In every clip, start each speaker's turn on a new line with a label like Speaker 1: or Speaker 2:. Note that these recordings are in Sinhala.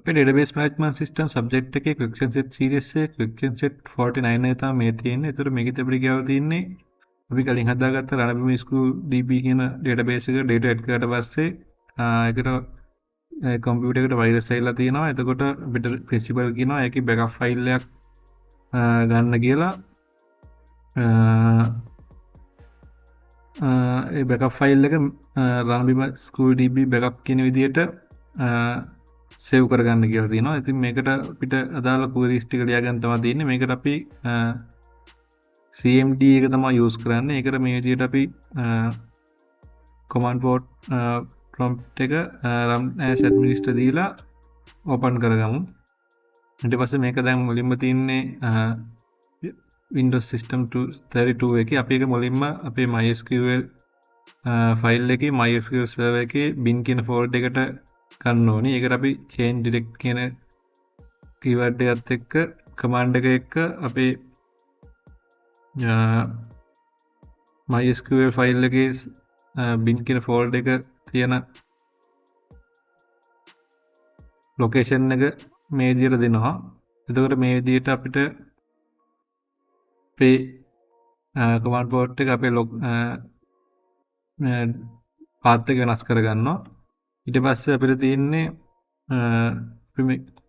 Speaker 1: අපේ database management system subject එකේ question set series එක question set 49 එක තමයි මේ තියෙන්නේ. ඒතර මේකෙත් අපිට කියවලා තියෙන්නේ අපි කලින් හදාගත්ත රණබිම MySQL DB කියන database එක data add කරලා පස්සේ ඒකට කම්පියුටර් එකට virus ඇවිල්ලා තියෙනවා. එතකොට අපිට principal කියනවා ඒකේ backup file එකක් ගන්න කියලා. ඒ backup file එක රණබිම MySQL DB backup කියන විදිහට සේව් කරගන්න කියලා තියෙනවා. ඉතින් මේකට අපිට අදාළ queries ටික ලියාගන්න තමයි තියෙන්නේ. මේකට අපි cmd එක තමයි use කරන්නේ. ඒකට මේ විදිහට අපි command prompt එක run as administrator දීලා open කරගමු. ඊට පස්සේ මේක දැන් මුලින්ම තියෙන්නේ Windows System 32 එකේ. අපි ඒක මුලින්ම අපේ MySQL file එකේ MySQL server එකේ bin කියන folder එකට ගන්න ඕනේ. ඒකට අපි change direct කියන keyword එකත් එක්ක command එක එක්ක අපේ MySQL file එකේ bin කියන folder එක තියෙන location එක මේ විදිහට දෙනවා. එතකොට මේ විදිහට අපිට අපේ command prompt එක අපේ path එක වෙනස් කරගන්නවා. ඊට පස්සේ අපිට තියෙන්නේ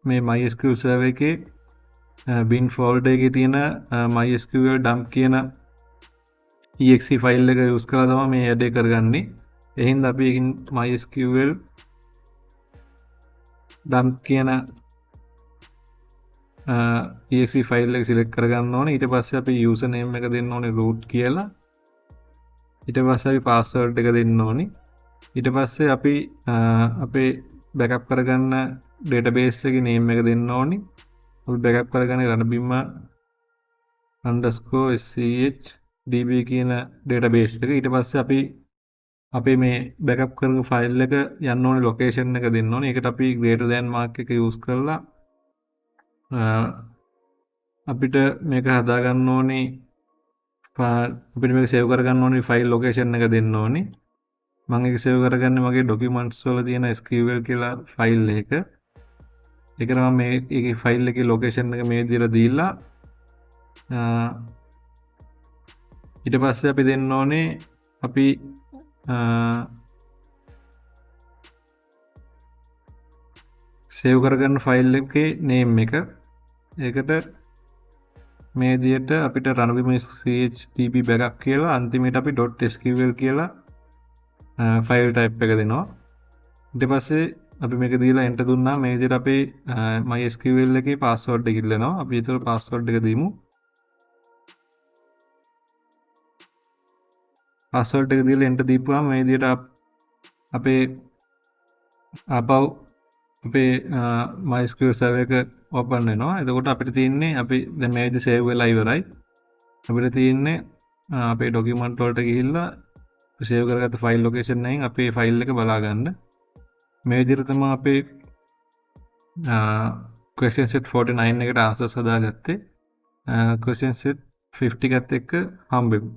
Speaker 1: මේ MySQL server එකේ bin folder එකේ තියෙන MySQL dump කියන exe file එක use කරලා තමයි මේ add එක කරගන්නේ. ඒ හින්දා අපි ඒකින් MySQL dump කියන exe file එක select කරගන්න ඕනේ. ඊට පස්සේ අපි username එක දෙන්න ඕනේ root කියලා. ඊට පස්සේ අපි password එක දෙන්න ඕනේ. ඊට පස්සේ අපි අපේ backup කරගන්න database එකේ name එක දෙන්න ඕනේ. අපි backup කරගන්නේ ranabima_sch_db කියන database එක. ඊට පස්සේ අපි අපේ මේ backup කරපු file එක යන්න ඕනේ location එක දෙන්න ඕනේ. ඒකට අපි greater than mark එක use කරලා අපිට මේක හදා ගන්න ඕනේ. අපිට මේක save කරගන්න ඕනේ file location එක දෙන්න ඕනේ. මම ඒක save කරගන්නේ මගේ documents වල තියෙන SQL කියලා file එක. ඒකට මම මේකේ file එකේ location එක මේ විදිහට දීලා ඊට පස්සේ අපි දෙන්න ඕනේ අපි save කරගන්න file එකේ name එක. ඒකට මේ විදිහට අපිට ranabima_ch_db backup කියලා අන්තිමට අපි .sql කියලා file type එක දෙනවා. ඊට පස්සේ අපි මේක දීලා enter දුන්නා මේ විදිහට අපේ MySQL එකේ password එක ඉල්ලනවා. අපි ඒතර password එක දීමු. password එක දීලා enter දීපුවාම මේ විදිහට අපේ ආපහු අපේ MySQL server එක open වෙනවා. එතකොට අපිට තියෙන්නේ අපි දැන් මේ විදිහට save වෙලා ඉවරයි. අපිට තියෙන්නේ අපේ document වලට ගිහිල්ලා save කරගත්ත file location එකෙන් අපේ file එක බලා ගන්න. මේ විදිහට තමයි අපේ question set 49 එකට answers හදාගත්තේ. question set 50 එකත් එක්ක හම්බෙමු.